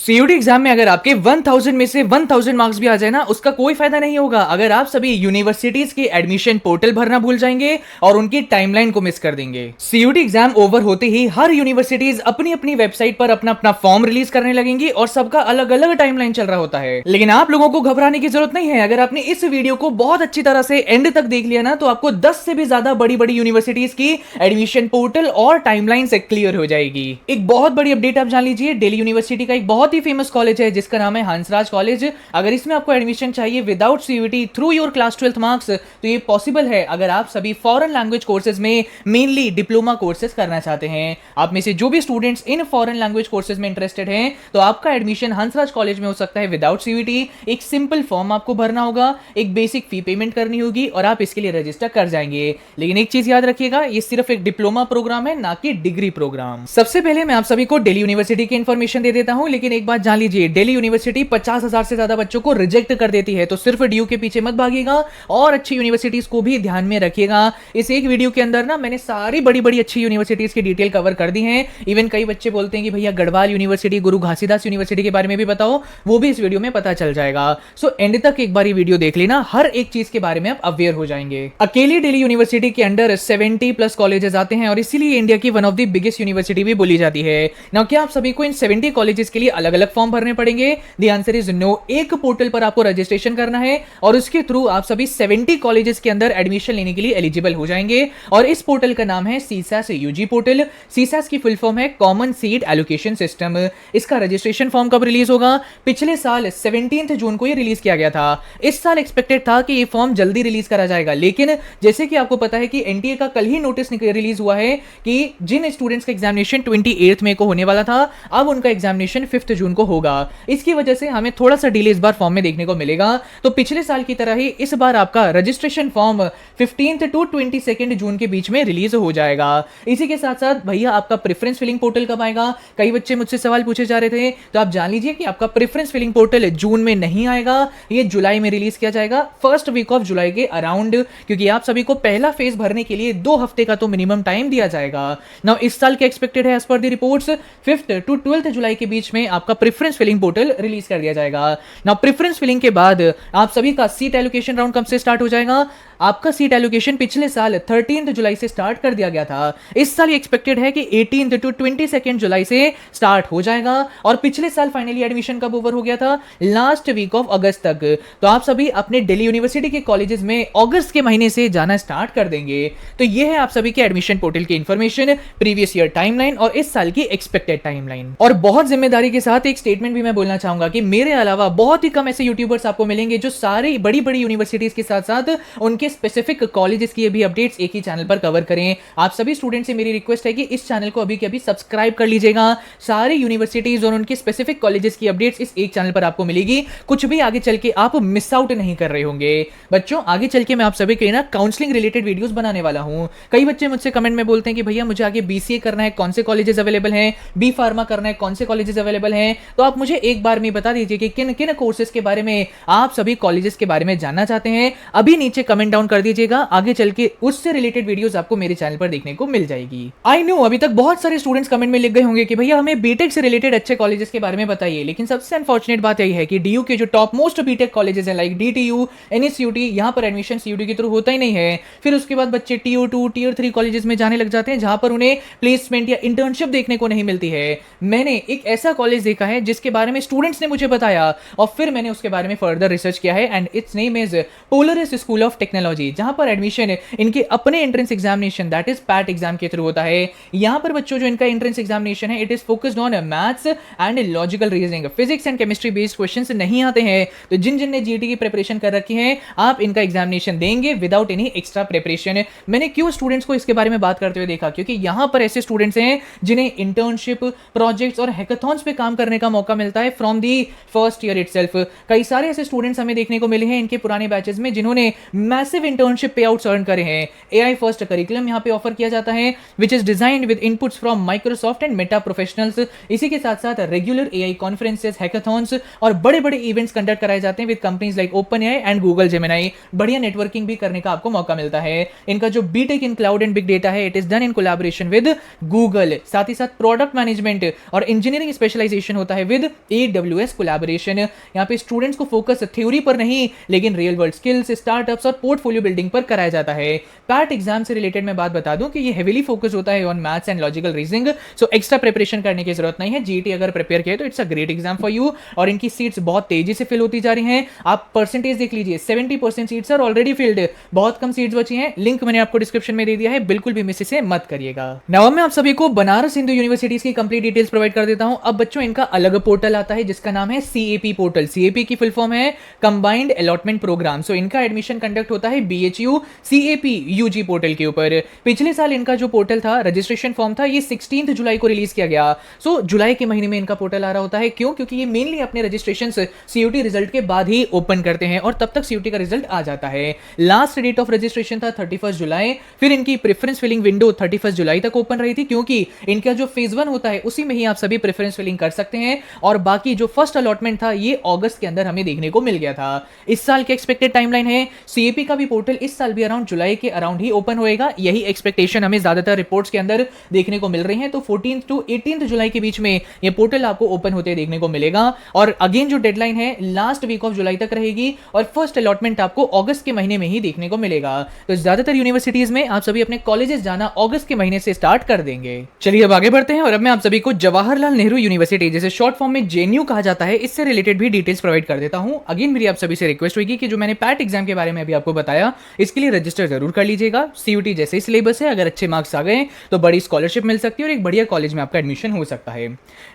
CUT exam में अगर आपके 1000 में से 1000 मार्क्स भी आ जाए ना, उसका कोई फायदा नहीं होगा अगर आप सभी यूनिवर्सिटीज के एडमिशन पोर्टल भरना भूल जाएंगे और उनकी टाइमलाइन को मिस कर देंगे। सीयूटी एग्जाम ओवर होते ही हर यूनिवर्सिटीज अपनी अपनी वेबसाइट पर अपना अपना फॉर्म रिलीज करने लगेंगी और सबका अलग अलग टाइमलाइन चल रहा होता है। लेकिन आप लोगों को घबराने की जरूरत नहीं है। अगर आपने इस वीडियो को बहुत अच्छी तरह से एंड तक देख लिया ना, तो आपको 10 से भी ज्यादा बड़ी बड़ी यूनिवर्सिटीज की एडमिशन पोर्टल और टाइमलाइन से क्लियर हो जाएगी। एक बहुत बड़ी अपडेट आप जान लीजिए, दिल्ली यूनिवर्सिटी का एक बहुत ही फेमस कॉलेज है जिसका नाम है हंसराज कॉलेज। अगर इसमें आपको एडमिशन चाहिए without CUET through your class 12th marks, तो ये पॉसिबल है अगर आप सभी फॉरेन लैंग्वेज कोर्सेज में मेनली डिप्लोमा कोर्सेज करना चाहते हैं। आप में से जो भी स्टूडेंट्स इन फॉरेन लैंग्वेज कोर्सेज में इंटरेस्टेड हैं, तो आपका एडमिशन हंसराज कॉलेज में हो सकता है विदाउट सीयूटी। एक सिंपल फॉर्म आपको भरना होगा, एक बेसिक फी पेमेंट करनी होगी और आप इसके लिए रजिस्टर कर जाएंगे। लेकिन एक चीज याद रखिएगा, ये सिर्फ एक डिप्लोमा प्रोग्राम है, ना कि डिग्री प्रोग्राम। सबसे पहले मैं आप सभी को दिल्ली यूनिवर्सिटी की इंफॉर्मेशन दे देता हूं, लेकिन एक बात जान लीजिए, दिल्ली यूनिवर्सिटी 50,000 से ज्यादा बच्चों को रिजेक्ट कर देती है, तो सिर्फ ड्यू के पीछे मत भागिएगा और अच्छी यूनिवर्सिटीज को भी ध्यान में रखिएगा। इस एक वीडियो के अंदर ना मैंने सारी बड़ी बड़ी अच्छी यूनिवर्सिटीज की डिटेल कवर कर दी है। इवन कई बच्चे बोलते हैं कि भैया गढ़वाल यूनिवर्सिटी, गुरु घासीदास यूनिवर्सिटी के बारे में भी बताओ, वो भी इस वीडियो में पता चल जाएगा। सो एंड तक एक बार ये वीडियो देख लेना, हर एक चीज के बारे में आप अवेयर हो जाएंगे। अकेली दिल्ली यूनिवर्सिटी के अंडर 70+ कॉलेजेस आते हैं और इसीलिए इंडिया की one of the biggest university भी बोली जाती है। नाउ क्या आप सभी को इन 70 कॉलेजेस के लिए अलग अलग फॉर्म भरने पड़ेंगे? The answer is no. एक पोर्टल पर आपको रजिस्ट्रेशन करना है और उसके थ्रू आप सभी 70 कॉलेजेस के अंदर एडमिशन लेने के लिए एलिजिबल हो जाएंगे। और इस पोर्टल का नाम है सीसैस यूजी पोर्टल। सीसैस की फुल फॉर्म है कॉमन सीट एलोकेशन सिस्टम। इसका रजिस्ट्रेशन फॉर्म कब रिलीज होगा? पिछले साल 17 जून को ये रिलीज किया गया था। इस साल एक्सपेक्टेड था कि ये फॉर्म जल्दी रिलीज करा जाएगा, लेकिन जैसे कि आपको पता है कि एनटीए का कल ही नोटिस रिलीज हुआ है कि जिन स्टूडेंट्स का एग्जामिनेशन 28 मई को होने वाला था, अब उनका एग्जामिनेशन 5 जून को होगा। इसकी वजह से हमें थोड़ा सा डिले इस बार फॉर्म में देखने को मिलेगा। तो पिछले साल की तरह ही इस बार आपका रजिस्ट्रेशन फॉर्म 15 टू 22 जून के बीच में रिलीज हो जाएगा। इसी के साथ साथ भैया आपका प्रेफरेंस फिलिंग पोर्टल कब आएगा? कई बच्चे मुझसे सवाल पूछे जा रहे थे, तो आप जान लीजिए कि आपका प्रेफरेंस फिलिंग पोर्टल जून में नहीं आएगा, ये जुलाई में रिलीज किया जाएगा, फर्स्ट वीक ऑफ जुलाई के अराउंड, क्योंकि आप सभी को पहला फेज भरने के लिए 2 हफ्ते का तो मिनिमम टाइम दिया जाएगा। नाउ इस साल के एक्सपेक्टेड है as per the reports 5 to 12 जुलाई के बीच में आपका प्रेफरेंस फिलिंग पोर्टल रिलीज कर दिया जाएगा। नाउ प्रेफरेंस फिलिंग के बाद आप सभी का सीट एलोकेशन राउंड कब से स्टार्ट हो जाएगा? आपका सीट एलोकेशन पिछले साल 13 जुलाई से स्टार्ट कर दिया गया था। इस साल एक्सपेक्टेड है कि 18 टू 22 जुलाई से स्टार्ट हो जाएगा। और पिछले साल फाइनली एडमिशन कब ओवर हो गया था? लास्ट वीक ऑफ अगस्त तक। तो आप सभी अपने दिल्ली यूनिवर्सिटी के कॉलेजेस में अगस्त के महीने से जाना स्टार्ट कर देंगे। तो ये है आप सभी के एडमिशन पोर्टल की इंफॉर्मेशन, प्रीवियस ईयर टाइमलाइन और इस साल की एक्सपेक्टेड टाइमलाइन। और बहुत जिम्मेदारी के साथ एक स्टेटमेंट भी मैं बोलना चाहूंगा कि मेरे अलावा बहुत ही कम ऐसे यूट्यूबर्स आपको मिलेंगे जो सारी बड़ी बड़ी यूनिवर्सिटीज के साथ साथ उनके स्पेसिफिक कॉलेजेस की भी अपडेट्स एक ही चैनल पर कवर करें। आप सभी स्टूडेंट से मेरी रिक्वेस्ट है कि इस चैनल को अभी के अभी सब्सक्राइब कर लीजिएगा। सारी यूनिवर्सिटीज और उनके स्पेसिफिक कॉलेजेस की अपडेट्स इस एक चैनल पर आपको मिलेगी। कुछ भी आगे चल के आप मिस आउट नहीं कर रहे होंगे। बच्चों आगे चल के मैं आप सभी के लिए ना काउंसलिंग रिलेटेड वीडियोस बनाने वाला हूं। कई बच्चे मुझसे कमेंट में बोलते हैं कि भैया मुझे आगे बीसीए करना है, कौन से कॉलेजेस अवेलेबल हैं? बी फार्मा करना है, कौन से कॉलेजेस अवेलेबल हैं? तो आप मुझे एक बार में बता दीजिए कि किन किन कोर्सेज के बारे में आप सभी कॉलेजेस के बारे में जानना चाहते हैं। अभी नीचे कमेंट डाउन कर दीजिएगा, आगे चल के उससे रिलेटेड वीडियोस आपको मेरे चैनल पर देखने को मिल जाएगी। आई नो अभी तक बहुत सारे स्टूडेंट्स कमेंट में लिख गए होंगे कि भैया हमें बीटेक से रिलेटेड अच्छे कॉलेजेस के बारे में बताइए, लेकिन सबसे अनफॉर्चुनेट बात यही है कि डीयू के जो टॉप मोस्ट बीटेक कॉलेजेस हैं लाइक डीटीयू, एनएसयूटी, यहां पर एडमिशन सीयूटी के थ्रू होता ही नहीं है। फिर उसके बाद बच्चे टीयर 2 टीयर 3 कॉलेजेस में जाने लग जाते हैं जहां पर उन्हें प्लेसमेंट या इंटर्नशिप देखने को नहीं मिलती है। मैंने एक ऐसा कॉलेज देखा है जिसके बारे में स्टूडेंट्स ने मुझे बताया और फिर मैंने उसके बारे में फर्दर रिसर्च किया है and it's name is Polaris school of technology, जहां पर एडमिशन इनके अपने entrance examination that is PAT exam के थ्रू होता है। यहां पर बच्चों जो इनका एंट्रेंस एग्जामिनेशन है it is focused on maths and logical reasoning, physics and chemistry based questions नहीं आते हैं। तो जिन जिन ने जीटी की प्रिपरेशन कर रखी है आप इनका एग्जामिनेशन देंगे विदाउट एनी एक्स्ट्रा प्रिपरेशन। मैंने क्यों स्टूडेंट्स को इसके बारे में बात करते हुए देखा? क्योंकि यहां पर ऐसे स्टूडेंट्स हैं जिन्हें इंटर्नशिप, प्रोजेक्ट्स और हैकाथॉन्स पे काम करने का मौका मिलता है from the first year itself. कई सारे ऐसे स्टूडेंट्स हमें देखने को मिले हैं इनके पुराने बैचेस में जिन्होंने मैसिव मैसिव इंटर्नशिप पे आउट्स अर्न करे हैं। AI फर्स्ट करिकुलम यहाँ पे ऑफर किया जाता है which is designed with inputs from Microsoft and Meta professionals. इसी के साथ साथ रेगुलर AI कॉन्फ्रेंसेस, हैकाथॉन्स और बड़े बड़े इवेंट्स कंडक्ट कराए जाते हैं with companies like OpenAI and Google Gemini. बढ़िया नेटवर्किंग भी करने का आपको मौका मिलता है। इनका जो BTech in cloud and big data है, it is done in collaboration with Google. साथ ही साथ प्रोडक्ट मैनेजमेंट और इंजीनियरिंग स्पेशलाइजेशन होता है विद AWS कोलैबोरेशन। यहाँ पे स्टूडेंट्स को फोकस थ्योरी पर नहीं लेकिन रियल वर्ल्ड स्किल्स, स्टार्टअप्स और पोर्टफोलियो बिल्डिंग पर कराया जाता है। पैट एग्जाम से रिलेटेड मैं बात बता दूं कि ये हेवीली फोकस होता है on maths and logical reasoning, so extra preparation करने की जरूरत नहीं है। जीटी अगर प्रिपेयर किया तो it's a great exam for you. और इनकी सीट्स बहुत तेजी से फिल होती जा रही हैं। आप परसेंटेज देख लीजिए, 70% सीट्स आर ऑलरेडी फिल्ड, बहुत कम सीट्स बची हैं। लिंक मैंने आपको डिस्क्रिप्शन में दे दिया है, बिल्कुल भी मिस इसे मत करिएगा। नाउ मैं आप सभी को बनारस हिंदू यूनिवर्सिटीज की कंप्लीट डिटेल्स प्रोवाइड कर देता हूं। अब बच्चों इनका अलग पोर्टल आता है जिसका नाम है CAP पोर्टल। CAP की फुल फॉर्म है कंबाइंड अलॉटमेंट प्रोग्राम। सो इनका एडमिशन कंडक्ट होता है BHU CAP UG पोर्टल के ऊपर। पिछले साल इनका जो पोर्टल था, रजिस्ट्रेशन फॉर्म था, ये 16 जुलाई को रिलीज किया गया। सो जुलाई के महीने में इनका पोर्टल आ रहा होता है। क्यों? क्योंकि ये मेनली अपने रजिस्ट्रेशन CUT रिजल्ट के बाद ही ओपन करते हैं और तब तक CUT का रिजल्ट आ जाता है। लास्ट डेट ऑफ रजिस्ट्रेशन था 31 जुलाई। फिर इनकी प्रेफरेंस फिलिंग विंडो 31 जुलाई तक ओपन रही थी, क्योंकि इनका जो फेज 1 होता है उसी में ही आप सभी प्रेफरेंस फिलिंग कर सकते हैं। और बाकी जो फर्स्ट अलॉटमेंट था ये अगस्त के अंदर हमें देखने को मिल गया था। इस साल की एक्सपेक्टेड टाइमलाइन है, CAP का भी पोर्टल इस साल भी अराउंड जुलाई के अराउंड ही ओपन होएगा। यही एक्सपेक्टेशन हमें ज्यादातर रिपोर्ट्स के अंदर देखने को मिल रही है। तो 14 to 18 जुलाई के बीच में ये पोर्टल आपको ओपन होते देखने को मिलेगा। और अगेन जो डेडलाइन है लास्ट वीक ऑफ जुलाई तक रहेगी और फर्स्ट अलॉटमेंट आपको अगस्त के महीने में ही देखने को मिलेगा। तो ज्यादातर यूनिवर्सिटीज में आप सभी अपने कॉलेजेस जाना अगस्त के महीने से स्टार्ट कर देंगे। चलिए अब आगे बढ़ते हैं और अब मैं आप सभी को जवाहरलाल नेहरू यूनिवर्सिटी, जैसे शॉर्ट फॉर्म में JNU कहा जाता है, इससे रिलेटेड भी डिटेल्स प्रोवाइड कर देता हूं। अगेन मेरी आप सभी से रिक्वेस्ट होगी कि जो मैंने पैट एग्जाम के बारे में अभी आपको बताया, इसके लिए रजिस्टर जरूर कर लीजिएगा। CUT जैसे ही सिलेबस है, अगर अच्छे मार्क्स आ गए तो बड़ी स्कॉलरशिप मिल सकती है और एक बढ़िया कॉलेज में आपका एडमिशन हो सकता है।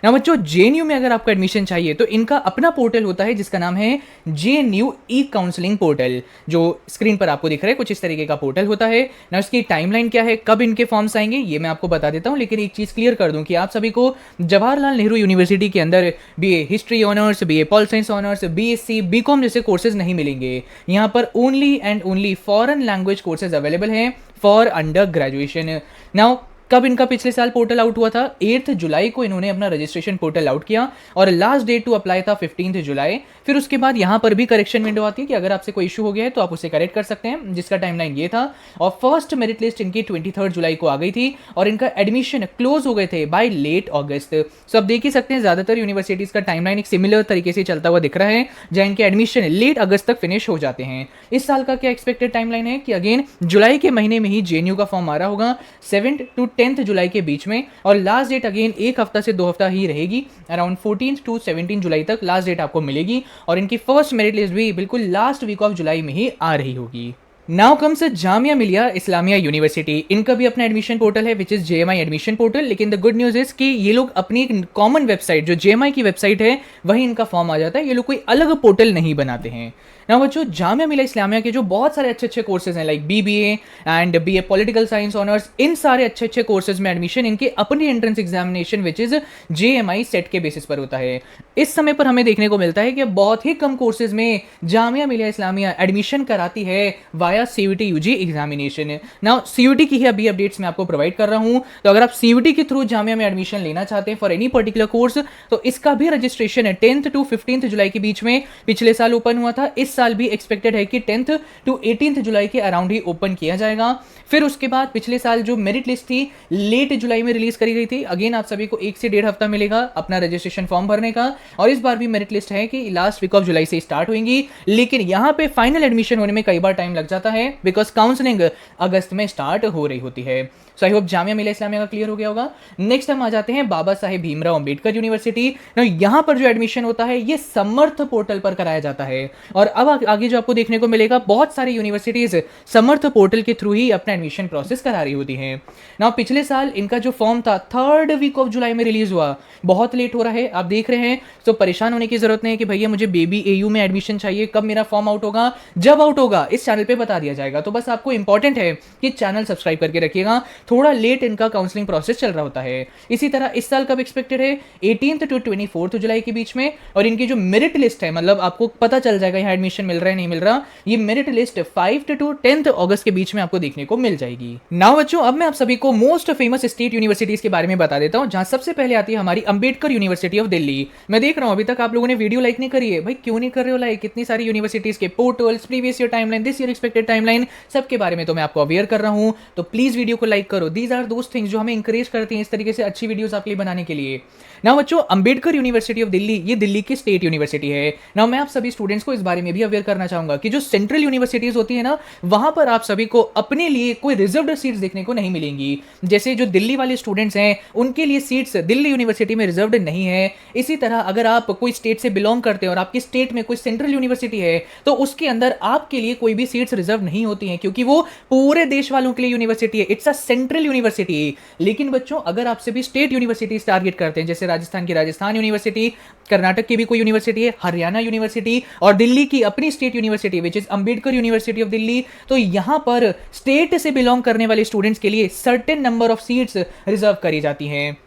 ना बच्चों, JNU में अगर आपको एडमिशन चाहिए तो इनका अपना पोर्टल होता है जिसका नाम है JNU ई-काउंसलिंग पोर्टल। जो स्क्रीन पर आपको दिख रहा है कुछ इस तरीके का पोर्टल होता है ना। उसकी टाइमलाइन क्या है, कब इनके फॉर्म्स आएंगे, ये मैं आपको बता देता हूं। लेकिन एक चीज क्लियर कर दूं कि आप सभी को जवाहरलाल नेहरू यूनिवर्सिटी के अंदर BA history honours, BA pol science honours, BSc, BCom जैसे कोर्सेज नहीं मिलेंगे। यहाँ पर only and only foreign language courses available हैं फॉर अंडर ग्रेजुएशन। नाउ कब इनका पिछले साल पोर्टल आउट हुआ था? 8 जुलाई को इन्होंने अपना रजिस्ट्रेशन पोर्टल आउट किया और लास्ट डेट टू अप्लाई था 15 जुलाई। फिर उसके बाद यहाँ पर भी करेक्शन विंडो आती है कि अगर आपसे कोई इशू हो गया है तो आप उसे करेक्ट कर सकते हैं, जिसका टाइमलाइन ये था। और फर्स्ट मेरिट लिस्ट इनकी 23 जुलाई को आ गई थी और इनका एडमिशन क्लोज हो गए थे बाय लेट अगस्त। सो आप देख ही सकते हैं ज्यादातर यूनिवर्सिटीज का टाइमलाइन एक सिमिलर तरीके से चलता हुआ दिख रहा है, जहां इनके एडमिशन लेट अगस्त तक फिनिश हो जाते हैं। इस साल का क्या एक्सपेक्टेड टाइमलाइन है कि अगेन जुलाई के महीने में ही JNU का फॉर्म आ रहा होगा 7 to 10 जुलाई के बीच में। और लास्ट डेट अगेन एक हफ्ता से 2 हफ्ता ही रहेगी, अराउंड 14 to 17 जुलाई तक लास्ट डेट आपको मिलेगी। और इनकी फर्स्ट मेरिट लिस्ट भी बिल्कुल लास्ट वीक ऑफ जुलाई में ही आ रही होगी। Now comes Jamia Millia Islamia university. इनका भी अपना एडमिशन पोर्टल है विच इज JMI एडमिशन पोर्टल। लेकिन द गुड न्यूज इज कि ये लोग अपनी एक कॉमन वेबसाइट जो JMI की वेबसाइट है वहीं इनका फॉर्म आ जाता है। ये लोग कोई अलग पोर्टल नहीं बनाते हैं। ना बच्चों, जामिया मिलिया इस्लामिया के जो बहुत सारे अच्छे अच्छे कोर्सेज हैं like BBA and BA political science honours, इन सारे अच्छे अच्छे कोर्सेज में एडमिशन इनके अपनी entrance examination which is JMI SET के बेसिस पर होता है। इस समय पर हमें देखने को मिलता है कि बहुत ही कम कोर्सेज में जामिया मिलिया इस्लामिया एडमिशन कराती है via CUT UG examination. Now CUT की ही अभी अपडेट्स मैं आपको प्रोवाइड कर रहा हूं। तो अगर आप CUT के थ्रू जामिया में एडमिशन लेना चाहते हैं फॉर एनी पर्टिकुलर कोर्स तो इसका भी रजिस्ट्रेशन है 10th to 15th जुलाई के बीच में पिछले साल ओपन हुआ था। इस साल भी एक्सपेक्टेड है कि 10th to 18th जुलाई के अराउंड ही ओपन किया जाएगा। फिर उसके बाद पिछले साल जो मेरिट लिस्ट थी लेट जुलाई में रिलीज करी गई थी। अगेन आप सभी को 1 से 1.5 हफ्ता मिलेगा अपना रजिस्ट्रेशन फॉर्म भरने का। और इस बार भी मेरिट लिस्ट है कि लास्ट वीक ऑफ जुलाई से स्टार्ट होंगी, लेकिन यहां पे फाइनल एडमिशन होने में कई बार टाइम लग जाता है बिकॉज काउंसलिंग अगस्त में स्टार्ट हो रही होती है। सो आई होप जामिया मिलिया इस्लामिया का क्लियर हो गया होगा। नेक्स्ट हम आ जाते हैं बाबा साहेब भीमराव अंबेडकर यूनिवर्सिटी। यहां पर जो एडमिशन होता है ये समर्थ पोर्टल पर कराया जाता है। और अब आगे जो आपको देखने को मिलेगा बहुत सारी यूनिवर्सिटीज समर्थ पोर्टल के थ्रू ही अपना एडमिशन प्रोसेस करा रही होती हैं। ना पिछले साल इनका जो फॉर्म था 3rd वीक ऑफ जुलाई में रिलीज हुआ, बहुत लेट हो रहा है आप देख रहे हैं। तो परेशान होने की जरूरत नहीं है कि भैया मुझे बेबी AU में एडमिशन चाहिए, कब मेरा फॉर्म आउट होगा। जब आउट होगा इस चैनल पे बता दिया जाएगा। तो बस आपको इंपॉर्टेंट है कि चैनल सब्सक्राइब करके रखिएगा थोड़ा लेट इनका काउंसलिंग प्रोसेस चल रहा होता है। इसी तरह इस साल कब एक्सपेक्टेड है, 18 टू 24 जुलाई के बीच में। और इनकी जो मेरिट लिस्ट है, मतलब आपको पता चल जाएगा यहाँ एडमिशन मिल रहा है नहीं मिल रहा, ये मेरिट लिस्ट 5 टू 10 अगस्त के बीच में आपको देखने को मिल जाएगी। नाउ बच्चों, अब मैं आप सभी को मोस्ट फेमस स्टेट यूनिवर्सिटीज के बारे में बता देता हूं, जहां सबसे पहले आती है हमारी अंबेडकर यूनिवर्सिटी ऑफ दिल्ली। मैं देख रहा हूं अभी तक आप लोगों ने वीडियो लाइक नहीं करी है, भाई क्यों नहीं कर रहे हो लाइक? इतनी सारी यूनिवर्सिटीज के portals, previous year timeline, this year expected timeline, सबके बारे में तो मैं आपको अवेयर कर रहा हूं, तो प्लीज वीडियो को लाइक करो। दीज आर दोस थिंग्स जो हमें इंकरेज करती हैं इस तरीके से अच्छी वीडियोस आपके लिए बनाने के लिए। नाउ बच्चों, अंबेडकर यूनिवर्सिटी ऑफ दिल्ली, ये दिल्ली की स्टेट यूनिवर्सिटी है। नाउ मैं आप सभी स्टूडेंट्स को इस बारे में भी अवेयर करना चाहूंगा कि जो सेंट्रल यूनिवर्सिटीज होती है ना, वहां पर आप सभी को अपने लिए कोई रिजर्व्ड सीट्स देखने को नहीं मिलेंगी। जैसे जो दिल्ली वाले स्टूडेंट्स हैं उनके लिए सीट्स दिल्ली यूनिवर्सिटी में रिजर्व्ड नहीं है। इसी तरह अगर आप कोई स्टेट से बिलोंग करते हैं और आपकी स्टेट में कोई सेंट्रल यूनिवर्सिटी है, तो उसके अंदर आपके लिए कोई भी सीट्स रिजर्व नहीं होती हैं, क्योंकि वो पूरे देश वालों के लिए यूनिवर्सिटी है। It's a central university. लेकिन बच्चों, अगर आपसे भी स्टेट यूनिवर्सिटी टारगेट करते हैं, जैसे राजस्थान की राजस्थान यूनिवर्सिटी, कर्नाटक की भी कोई यूनिवर्सिटी है, हरियाणा यूनिवर्सिटी, और दिल्ली की अपनी state university which is Ambedkar university of Delhi, तो यहां पर स्टेट से बिलोंग करने वाले स्टूडेंट्स के लिए certain number of seats reserve करी जाती हैं।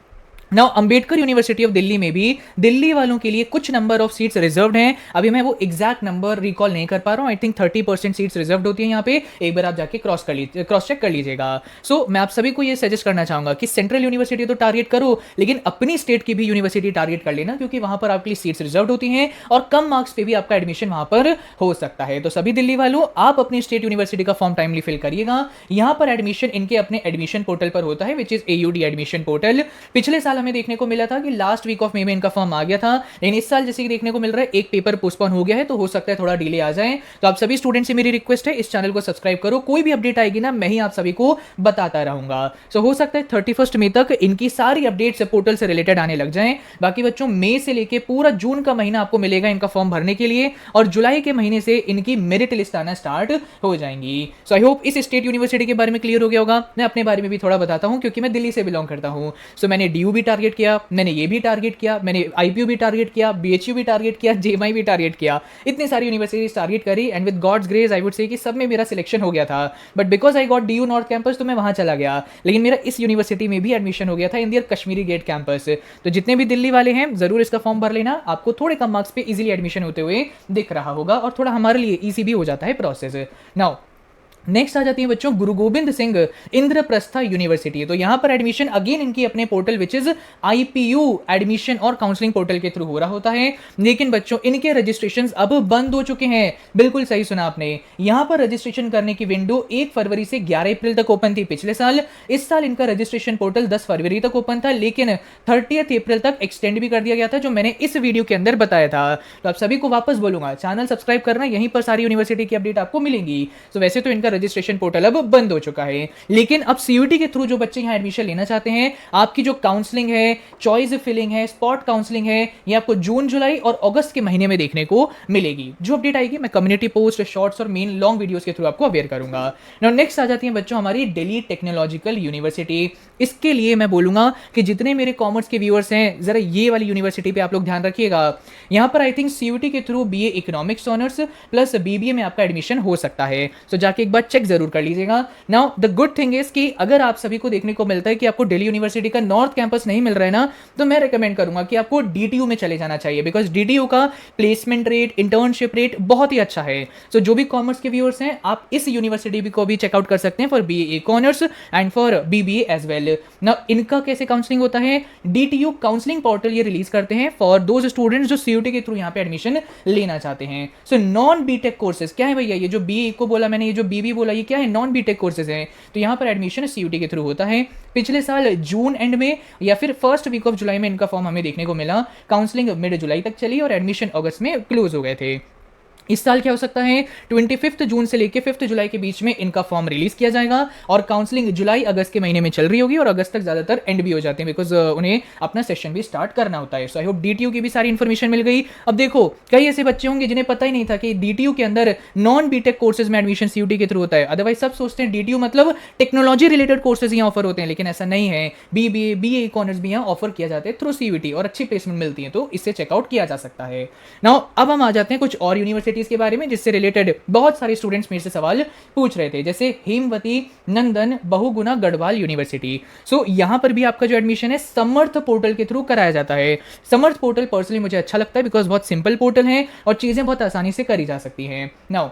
Now Ambedkar university of Delhi में भी दिल्ली वालों के लिए कुछ नंबर ऑफ सीट्स रिजर्व्ड हैं। अभी मैं वो एग्जैक्ट नंबर रिकॉल नहीं कर पा रहा हूं, आई थिंक 30% सीट्स रिजर्व्ड होती हैं यहाँ पे। एक बार आप जाके क्रॉस चेक कर लीजिएगा। सो मैं आप सभी को ये सजेस्ट करना चाहूंगा कि सेंट्रल यूनिवर्सिटी तो टारगेट करो, लेकिन अपनी स्टेट की भी यूनिवर्सिटी टारगेट कर लेना, क्योंकि वहां पर आपके लिए सीट्स रिजर्व्ड होती हैं और कम मार्क्स पे भी आपका एडमिशन वहां पर हो सकता है। तो सभी दिल्ली वालों, आप अपनी स्टेट यूनिवर्सिटी का फॉर्म टाइमली फिल करिएगा। यहाँ पर एडमिशन इनके अपने एडमिशन पोर्टल पर होता है, which is AUD admission portal. पिछले साल हमें देखने को मिला था कि लास्ट वीक ऑफ मई में इनका फॉर्म आ गया था, लेकिन इस साल जैसे कि देखने को मिल रहा है एक पेपर पोस्टपोन हो गया है, तो हो सकता है थोड़ा डिले आ जाए। तो आप सभी स्टूडेंट से मेरी रिक्वेस्ट है, इस चैनल को सब्सक्राइब करो, कोई भी अपडेट आएगी ना मैं ही आप सभी को बताता रहूंगा। सो हो सकता है 31 मई तक इनकी सारी अपडेट्स पोर्टल से रिलेटेड आने लग जाएं। बाकी बच्चों, मई से लेके पूरा जून का महीना आपको मिलेगा इनका फॉर्म भरने के लिए, और जुलाई के महीने से इनकी मेरिट लिस्ट आना स्टार्ट हो जाएंगी। सो आई होप इस स्टेट यूनिवर्सिटी के बारे में क्लियर हो गया होगा। मैं अपने बारे में भी थोड़ा बताता हूं, क्योंकि मैं दिल्ली से बिलोंग करता हूं। सो मैंने DU भी टारगेट किया, मैंने ये भी टारगेट किया, मैंने IPU भी टारगेट किया, BHU भी टारगेट किया, JMI भी टारगेट किया, इतनी सारी यूनिवर्सिटीज टारगेट करी, and with God's grace I would say कि सब में मेरा सिलेक्शन हो गया था। But because I got DU north campus, तो मैं वहां चला गया, लेकिन मेरा इस यूनिवर्सिटी में भी एडमिशन हो गया था, इन दियर कश्मीरी गेट कैंपस। तो जितने भी दिल्ली वाले हैं जरूर इसका फॉर्म भर लेना, आपको थोड़े कम मार्क्स पे इजीली एडमिशन होते हुए दिख रहा होगा, और थोड़ा हमारे लिए ईजी भी हो जाता है प्रोसेस। नाउ नेक्स्ट आ जाती है बच्चों गुरु गोविंद सिंह इंद्रप्रस्था यूनिवर्सिटी। तो यहां पर एडमिशन अगेन इनकी अपने portal which is IPU admission और काउंसलिंग पोर्टल के थ्रू हो रहा होता है। लेकिन बच्चों, इनके रजिस्ट्रेशंस अब बंद हो चुके हैं। बिल्कुल सही सुना आपने, यहां पर रजिस्ट्रेशन करने की विंडो 1 फरवरी से 11 अप्रैल तक ओपन थी पिछले साल। इस साल इनका रजिस्ट्रेशन पोर्टल 10 फरवरी तक ओपन था, लेकिन 30 अप्रैल तक एक्सटेंड भी कर दिया गया था, जो मैंने इस वीडियो के अंदर बताया था। तो आप सभी को वापस बोलूंगा, चैनल सब्सक्राइब करना, यहीं पर सारी यूनिवर्सिटी की अपडेट आपको मिलेंगी। तो वैसे तो इनका रजिस्ट्रेशन पोर्टल अब बंद हो चुका है, लेकिन अब CUET के थ्रू जो बच्चे यहां एडमिशन लेना चाहते हैं, आपकी जो काउंसलिंग है, चॉइस फिलिंग है, स्पॉट काउंसलिंग है, ये आपको जून, जुलाई और अगस्त के महीने में देखने को मिलेगी। जो अपडेट आएगी मैं कम्युनिटी पोस्ट, शॉर्ट्स और मेन लॉन्ग वीडियोस के थ्रू आपको अवेयर करूंगा। नाउ नेक्स्ट आ जाती है बच्चों हमारी दिल्ली टेक्नोलॉजिकल यूनिवर्सिटी। इसके लिए मैं बोलूंगा कि जितने मेरे कॉमर्स के व्यूअर्स हैं, जरा ये वाली यूनिवर्सिटी पे आप लोग ध्यान रखिएगा। यहां पर आई थिंक CUET के through BA economics honours plus BBA में आपका एडमिशन हो सकता है, तो जाके एक बार चेक जरूर कर लीजिएगा। Now the good thing is कि अगर आप सभी को देखने को मिलता है कि आपको दिल्ली यूनिवर्सिटी का नॉर्थ कैंपस नहीं मिल रहा है ना, तो मैं रिकमेंड करूंगा कि आपको DTU में चले जाना चाहिए, बिकॉज DTU का प्लेसमेंट रेट, इंटर्नशिप रेट बहुत ही अच्छा है। सो जो भी कॉमर्स के व्यूअर्स हैं, आप इस यूनिवर्सिटी को भी चेकआउट कर सकते हैं for BA honours and for BBA as well. Now इनका कैसे काउंसलिंग होता है, DTU काउंसलिंग पोर्टल ये रिलीज करते हैं फॉर दोज स्टूडेंट्स जो CUET के थ्रू यहाँ पे एडमिशन लेना चाहते हैं। सो नॉन बीटेक कोर्सेज क्या है भैया, ये जो BA को बोला मैंने, ये जो BB बोला, ये क्या है, नॉन बीटेक कोर्सेज हैं। तो यहाँ पर एडमिशन CUET के थ्रू होता है। पिछले साल जून एंड में या फिर फर्स्ट वीक ऑफ जुलाई में इनका फॉर्म हमें देखने को मिला। काउंसलिंग मिड जुलाई तक चली और एडमिशन अगस्त में क्लोज हो गए थे। इस साल क्या हो सकता है, 25 जून से लेकर 5 जुलाई के बीच में इनका फॉर्म रिलीज किया जाएगा, और काउंसलिंग जुलाई अगस्त के महीने में चल रही होगी, और अगस्त तक ज्यादातर एंड भी हो जाते हैं, बिकॉज उन्हें अपना सेशन भी स्टार्ट करना होता है। सो आई होप DTU की भी सारी इन्फॉर्मेशन मिल गई। अब देखो, कई ऐसे बच्चे होंगे जिन्हें पता ही नहीं था कि DTU के अंदर नॉन बीटेक कोर्सेज में एडमिशन CUET के थ्रू होता है। अदरवाइज सब सोचते हैं DTU मतलब टेक्नोलॉजी रिलेटेड कोर्सेज यहाँ ऑफर होते हैं, लेकिन ऐसा नहीं है। BBA BA ऑनर्स भी यहाँ ऑफर किया जाते हैं थ्रू CUET, और अच्छी प्लेसमेंट मिलती है, तो इससे चेकआउट किया जा सकता है। नाउ अब हम आ जाते हैं कुछ और यूनिवर्सिटी यूनिवर्सिटीज के बारे में जिससे रिलेटेड बहुत सारे स्टूडेंट्स मेरे से सवाल पूछ रहे थे, जैसे हेमवती नंदन बहुगुणा गढ़वाल यूनिवर्सिटी। सो यहाँ पर भी आपका जो एडमिशन है समर्थ पोर्टल के थ्रू कराया जाता है। समर्थ पोर्टल पर्सनली मुझे अच्छा लगता है बिकॉज बहुत सिंपल पोर्टल है और चीज़ें बहुत आसानी से करी जा सकती हैं। नाउ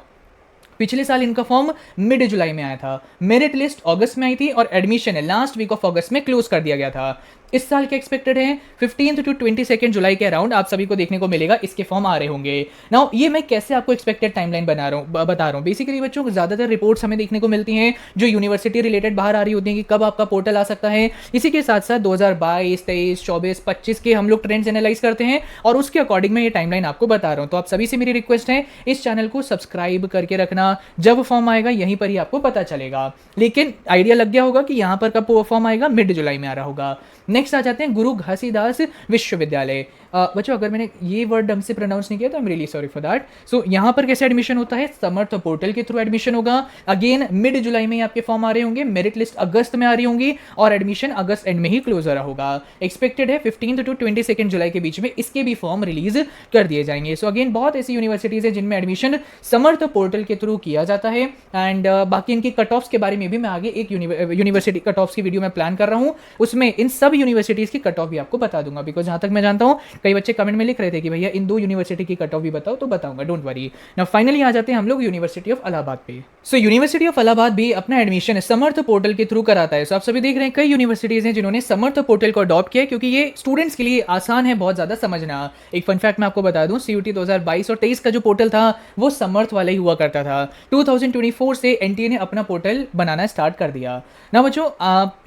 पिछले साल इनका फॉर्म मिड जुलाई में आया था, मेरिट लिस्ट अगस्त में आई थी और admission last week of August में क्लोज कर दिया गया था। इस साल के एक्सपेक्टेड है 15 to 22 जुलाई के अराउंड आप सभी को देखने को मिलेगा, इसके फॉर्म आ रहे होंगे। नाउ ये मैं कैसे आपको एक्सपेक्टेड टाइमलाइन बता रहा हूँ। बेसिकली बच्चों ज़्यादातर रिपोर्ट्स हमें देखने को मिलती हैं जो यूनिवर्सिटी रिलेटेड बाहर आ रही होती हैं कि कब आपका पोर्टल आ सकता है। इसी के साथ साथ 2022, 23, 24, 25 के हम लोग ट्रेंड्स एनालाइज करते हैं और उसके अकॉर्डिंग मैं ये टाइमलाइन आपको बता रहा हूँ। तो आप सभी से मेरी रिक्वेस्ट है इस चैनल को सब्सक्राइब करके रखना, जब फॉर्म आएगा यहीं पर ही आपको पता चलेगा। लेकिन आइडिया लग गया होगा कि यहाँ पर कब फॉर्म आएगा, मिड जुलाई में आ रहा होगा। नेक्स्ट आ जाते हैं गुरु घासीदास विश्वविद्यालय। बच्चों अगर मैंने ये वर्ड ढंग से प्रोनाउंस नहीं किया तो I am really sorry for that. So यहाँ पर कैसे एडमिशन होता है, समर्थ पोर्टल के थ्रू एडमिशन होगा। अगेन मिड जुलाई में आपके फॉर्म आ रहे होंगे, मेरिट लिस्ट अगस्त में आ रही होंगी और एडमिशन अगस्त एंड में ही क्लोज हो रहा होगा। एक्सपेक्टेड है 15 to 22 जुलाई के बीच में इसके भी फॉर्म रिलीज कर दिए जाएंगे। सो अगेन बहुत ऐसी यूनिवर्सिटीज है जिनमें एडमिशन समर्थ पोर्टल के थ्रू किया जाता है एंड बाकी इनकी कट ऑफ्स के बारे में भी मैं आगे एक यूनिवर्सिटी कट ऑफ्स की वीडियो में प्लान कर रहा हूँ, उसमें इन सब यूनिवर्सिटीज की कट ऑफ भी आपको बता दूंगा। बिकॉज जहां तक मैं जानता हूं कई बच्चे कमेंट में लिख रहे थे कि भैया इन 2 यूनिवर्सिटी की कट ऑफ भी बताओ, तो बताऊंगा, डोंट वरी। नाउ फाइनली आ जाते हैं हम लोग यूनिवर्सिटी ऑफ इलाहाबाद पे। सो यूनिवर्सिटी ऑफ इलाहाबाद भी अपना एडमिशन समर्थ पोर्टल के थ्रू कराता है। सो आप सभी देख रहे हैं कई यूनिवर्सिटीज हैं जिन्होंने समर्थ पोर्टल को अडॉप्ट किया क्योंकि ये स्टूडेंट्स के लिए आसान है बहुत ज्यादा समझना। एक फन फैक्ट मैं आपको बता दूं, सीयूटी 2022 और 23 का जो पोर्टल था वो समर्थ वाला ही हुआ करता था। 2024 से एनटीए ने अपना पोर्टल बनाना स्टार्ट कर दिया। ना बच्चों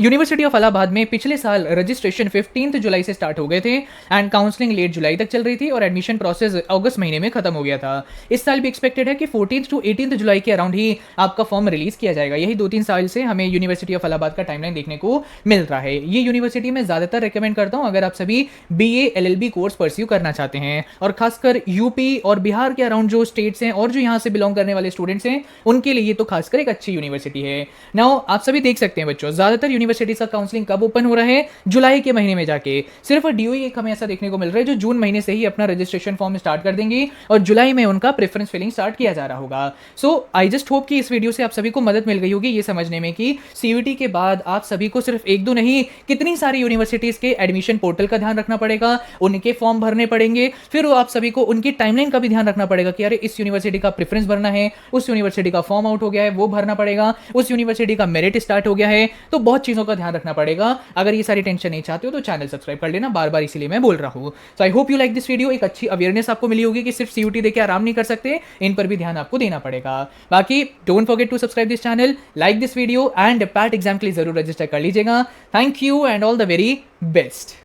यूनिवर्सिटी ऑफ इलाहाबाद में पिछले साल रजिस्ट्रेशन 15 जुलाई से स्टार्ट हो गए थे एंड काउंसलिंग लेट जुलाई तक चल रही थी और एडमिशन प्रोसेस अगस्त महीने में खत्म हो गया था। इस साल भी एक्सपेक्टेड है कि 14 to 18 जुलाई के अराउंड ही आपका फॉर्म रिलीज किया जाएगा। यही 2-3 साल से हमें यूनिवर्सिटी ऑफ इलाहाबाद का टाइमलाइन देखने को मिल रहा है। ये यूनिवर्सिटी में ज्यादातर रिकमेंड करता हूं अगर आप सभी बीए एलएलबी कोर्स परस्यू करना चाहते हैं और खासकर यूपी और बिहार के अराउंड जो स्टेट्स हैं और जो यहां से बिलोंग करने वाले स्टूडेंट्स हैं उनके लिए ये तो खासकर एक अच्छी यूनिवर्सिटी है। नाउ आप सभी देख सकते हैं बच्चों ज्यादातर यूनिवर्सिटीज का काउंसलिंग कब ओपन हो रहा है, जुलाई के महीने में जाके। सिर्फ डीओई एक हमें ऐसा देखने को मिल रहा है जो जून महीने से ही अपना रजिस्ट्रेशन फॉर्म स्टार्ट कर देंगे और जुलाई में उनका प्रेफरेंस फिलिंग स्टार्ट किया जा रहा होगा। सो आई जस्ट होप कि इस वीडियो से आप सभी को मदद मिल गई होगी ये समझने में कि सीयूटी के बाद आप सभी को सिर्फ 1-2 नहीं कितनी सारी यूनिवर्सिटीज के एडमिशन पोर्टल का ध्यान रखना पड़ेगा, उनके फॉर्म भरने पड़ेंगे, फिर आप सभी को उनकी टाइमलाइन का भी ध्यान रखना पड़ेगा कि अरे इस यूनिवर्सिटी का प्रेफरेंस भरना है, उस यूनिवर्सिटी का फॉर्म आउट हो गया है वो भरना पड़ेगा, उस यूनिवर्सिटी का मेरिट स्टार्ट हो गया है, तो बहुत चीजों का ध्यान रखना पड़ेगा। अगर ये सारी टेंशन नहीं चाहते हो तो चैनल सब्सक्राइब कर लेना, बार बार इसीलिए मैं बोल रहा हूँ। So I hope you like this video. एक अच्छी अवेयरनेस आपको मिली होगी कि सिर्फ सीयूटी देके आराम नहीं कर सकते, इन पर भी ध्यान आपको देना पड़ेगा। बाकी don't forget to subscribe this channel, like this video and PAT exam के लिए जरूर रजिस्टर कर लीजिएगा। Thank you and all the very best.